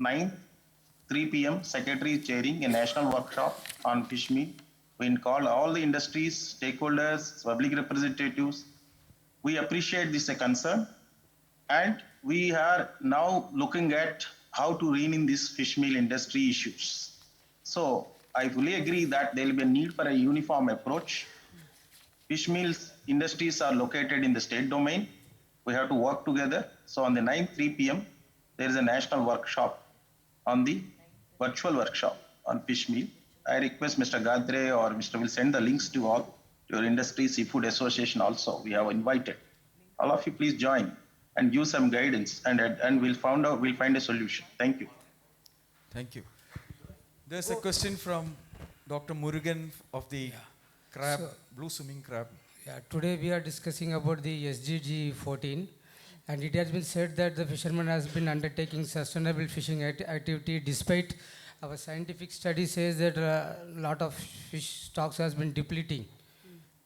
9th, 3 p.m., Secretary is chairing a national workshop on fish meal. We call all the industries, stakeholders, public representatives. We appreciate this concern, and we are now looking at how to rein in these fish meal industry issues. So I fully agree that there will be a need for a uniform approach. Fish meals industries are located in the state domain. We have to work together. So on the 9th, 3 p.m., there is a national workshop on the virtual workshop on fish meal. I request Mr. Gadre or Mr. will send the links to all your industry seafood association also. We have invited. All of you please join and give some guidance, and we'll find a solution. Thank you. Thank you. There's a question from Dr. Murugan of the crab, blue swimming crab. Yeah, today we are discussing about the SDG 14, and it has been said that the fisherman has been undertaking sustainable fishing activity despite our scientific study says that a lot of fish stocks has been depleting.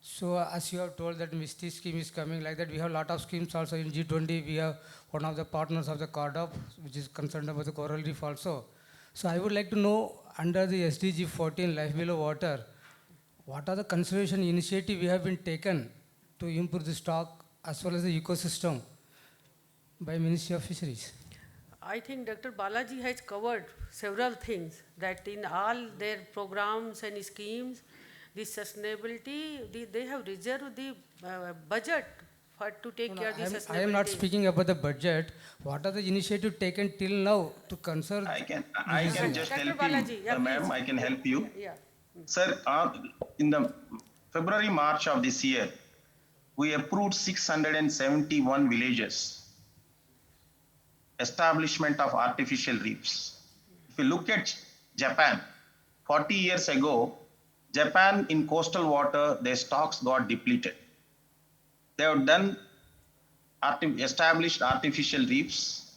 So as you have told that MISTI scheme is coming like that, we have a lot of schemes also in G20. We have one of the partners of the CORDOP, which is concerned about the coral reef also. So I would like to know, under the SDG 14, life below water, what are the conservation initiative we have been taken to improve the stock as well as the ecosystem by Ministry of Fisheries? I think Dr. Balaji has covered several things that in all their programs and schemes, the sustainability, they have reserved the budget for to take care of the sustainability. I am not speaking about the budget. What are the initiatives taken till now to conserve? I can just Dr. help Balaji, you, yeah, ma'am. I can help you. Yeah. Sir, in the February, March of this year, we approved 671 villages, establishment of artificial reefs. If you look at Japan, 40 years ago, Japan in coastal water, their stocks got depleted. They have done established artificial reefs.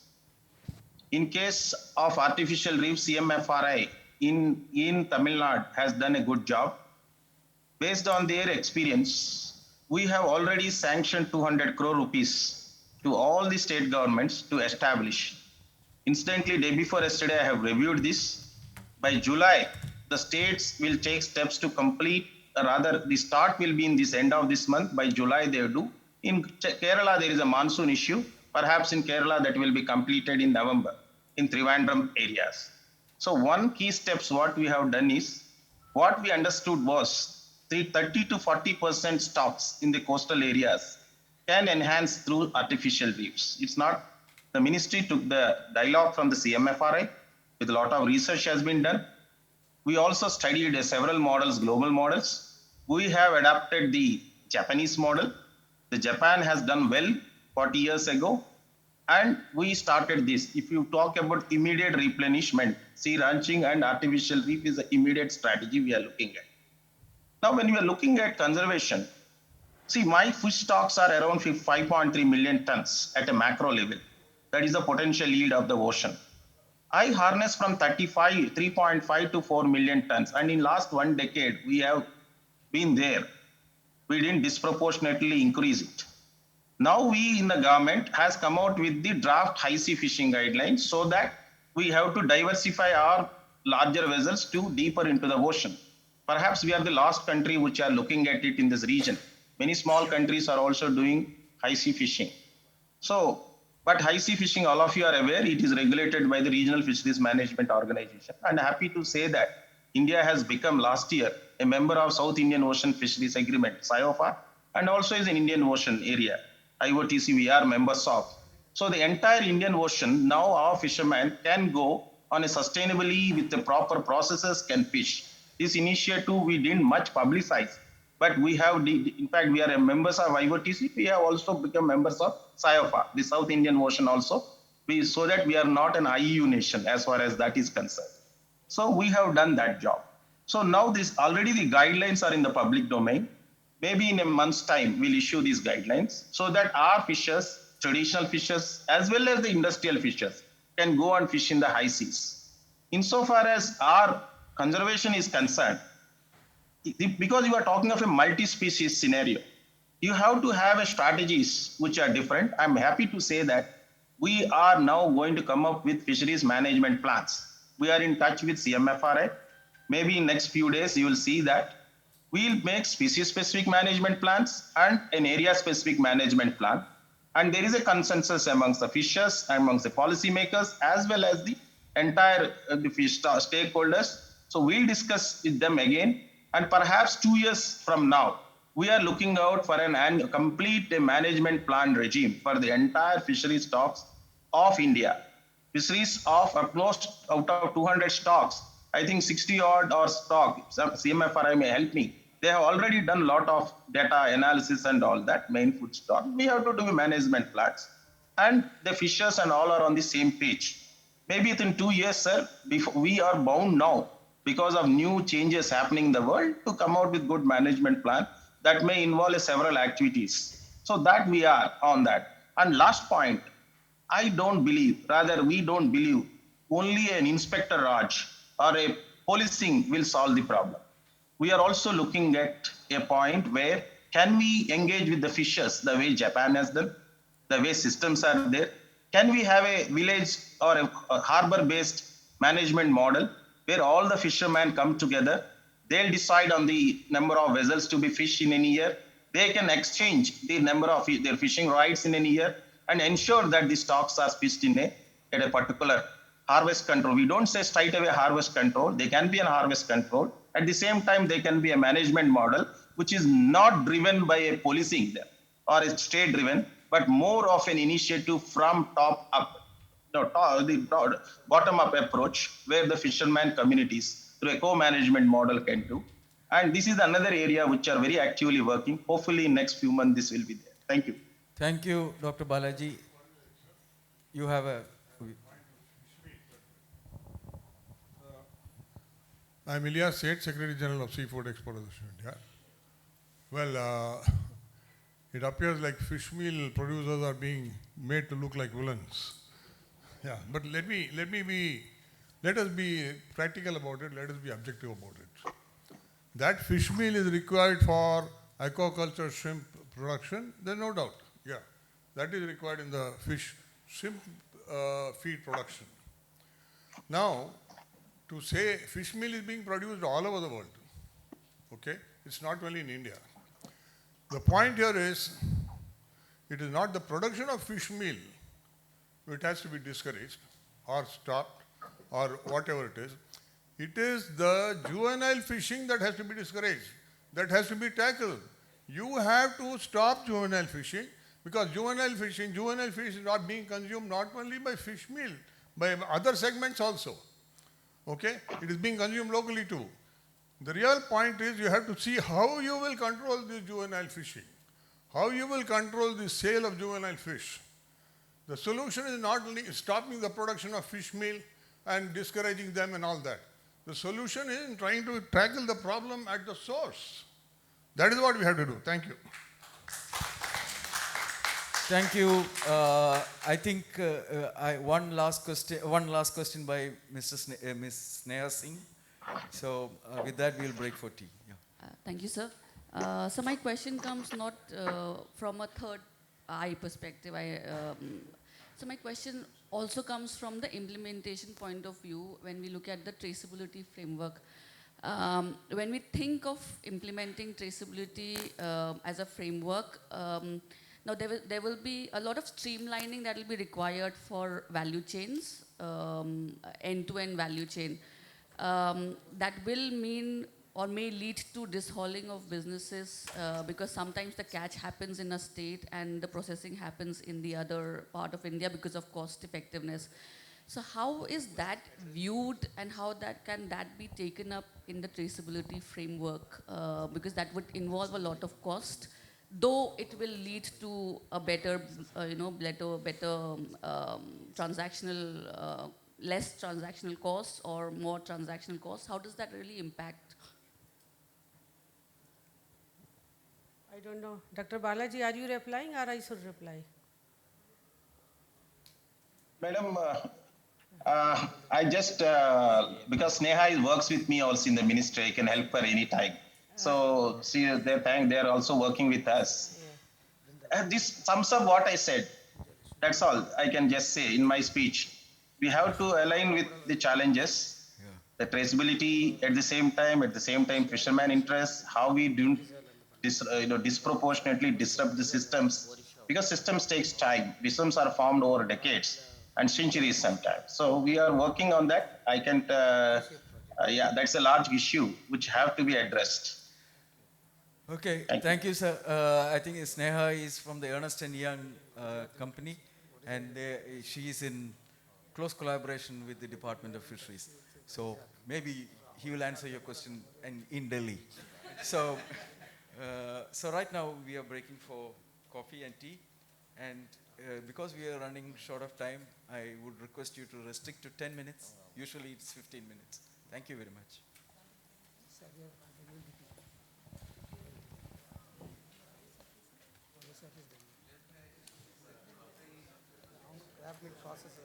In case of artificial reefs, CMFRI in Tamil Nadu has done a good job. Based on their experience, we have already sanctioned 200 crore rupees to all the state governments to establish. Incidentally, day before yesterday, I have reviewed this. By July, the states will take steps to complete, or rather, the start will be in this end of this month. By July, they do. In Kerala, there is a monsoon issue. Perhaps in Kerala, that will be completed in November in Trivandrum areas. So one key steps what we have done is, what we understood was 30 to 40% stocks in the coastal areas can enhance through artificial reefs. It's not, the ministry took the dialogue from the CMFRI, with a lot of research has been done. We also studied several models, global models. We have adapted the Japanese model. The Japan has done well 40 years ago, and we started this. If you talk about immediate replenishment, sea ranching and artificial reef is an immediate strategy we are looking at. Now, when we are looking at conservation, see, my fish stocks are around 5.3 million tons at a macro level. That is the potential yield of the ocean. I harness from 3.5 to 4 million tons. And in last 1 decade, we have been there. We didn't disproportionately increase it. Now we in the government has come out with the draft high sea fishing guidelines so that we have to diversify our larger vessels to deeper into the ocean. Perhaps we are the last country which are looking at it in this region. Many small countries are also doing high sea fishing. So, but high sea fishing, all of you are aware, it is regulated by the Regional Fisheries Management Organization. And happy to say that India has become last year a member of South Indian Ocean Fisheries Agreement, SIOFA, and also is an Indian Ocean area. IOTC we are members of. So the entire Indian Ocean, now our fishermen can go on a sustainably with the proper processes can fish. This initiative we didn't much publicize, but we have, in fact, we are members of IOTC. We have also become members of SIOFA, the South Indian Ocean also, so that we are not an IEU nation as far as that is concerned. So we have done that job. So now this already the guidelines are in the public domain. Maybe in a month's time, we'll issue these guidelines so that our fishers, traditional fishers, as well as the industrial fishers, can go and fish in the high seas. Insofar as our conservation is concerned, because you are talking of a multi-species scenario, you have to have a strategies which are different. I'm happy to say that we are now going to come up with fisheries management plans. We are in touch with CMFRI. Maybe in next few days, you will see that we'll make species-specific management plans and an area-specific management plan. And there is a consensus amongst the fishers, amongst the policymakers, as well as the entire the fish stakeholders. So we'll discuss with them again. And perhaps 2 years from now, we are looking out for an complete management plan regime for the entire fishery stocks of India. Fisheries of almost out of 200 stocks, I think 60 odd or stock, CMFRI may help me. They have already done a lot of data analysis and all that, main food stock. We have to do management plans. And the fishers and all are on the same page. Maybe within 2 years, sir, before we are bound now because of new changes happening in the world to come out with good management plan that may involve several activities. So that we are on that. And last point, I don't believe, rather we don't believe only an Inspector Raj or a policing will solve the problem. We are also looking at a point where can we engage with the fishers the way Japan has done, the way systems are there? Can we have a village or a harbor-based management model where all the fishermen come together? They'll decide on the number of vessels to be fished in any year. They can exchange the number of their fishing rights in any year and ensure that the stocks are fished at a particular harvest control. We don't say straight away harvest control. They can be a harvest control. At the same time, they can be a management model which is not driven by a policing or a state driven, but more of an initiative from top up, the bottom up approach where the fishermen communities through a co-management model can do. And this is another area which are very actively working. Hopefully in next few months this will be there. Thank you. Thank you, Dr. Balaji. You have a... I'm Ilyas Seth, Secretary General of Seafood Exporters of India. Well, it appears like fish meal producers are being made to look like villains. Yeah, but let us be practical about it, let us be objective about it. That fish meal is required for aquaculture shrimp production, there's no doubt. Yeah, that is required in the shrimp feed production. Now, to say fish meal is being produced all over the world, okay? It's not only in India. The point here is, it is not the production of fish meal which has to be discouraged or stopped or whatever it is. It is the juvenile fishing that has to be discouraged, that has to be tackled. You have to stop juvenile fishing because juvenile fish is not being consumed not only by fish meal, by other segments also. Okay? It is being consumed locally too. The real point is you have to see how you will control the juvenile fishing, how you will control the sale of juvenile fish. The solution is not only stopping the production of fish meal and discouraging them and all that. The solution is in trying to tackle the problem at the source. That is what we have to do. Thank you. Thank you. I think one last question by Ms. Sneha Singh. So with that, we'll break for tea. Yeah. Thank you, sir. So my question comes not from a third eye perspective. So my question also comes from the implementation point of view when we look at the traceability framework. When we think of implementing traceability as a framework, now there will be a lot of streamlining that will be required for value chains, end-to-end value chain. That will mean or may lead to dishauling of businesses because sometimes the catch happens in a state and the processing happens in the other part of India because of cost effectiveness. So how is that viewed and how can that be taken up in the traceability framework? Because that would involve a lot of cost, though it will lead to a better, transactional, less transactional costs or more transactional costs. How does that really impact? I don't know. Dr. Balaji, are you replying or I should reply? Madam, I just, because Sneha works with me also in the ministry, I can help her anytime. So they're also working with us. This sums up what I said. That's all I can just say in my speech. We have to align with the challenges, the traceability at the same time, fisherman interests, how we do disproportionately disrupt the systems, because systems takes time. Systems are formed over decades and centuries sometimes. So we are working on that. I can, yeah, that's a large issue which have to be addressed. Okay, Thank you. thank you, sir. I think Sneha is from the Ernst and Young company, and she is in close collaboration with the Department of Fisheries. So maybe he will answer your question in Delhi. So, so right now we are breaking for coffee and tea, and because we are running short of time, I would request you to restrict to 10 minutes. Usually it's 15 minutes. Thank you very much. Process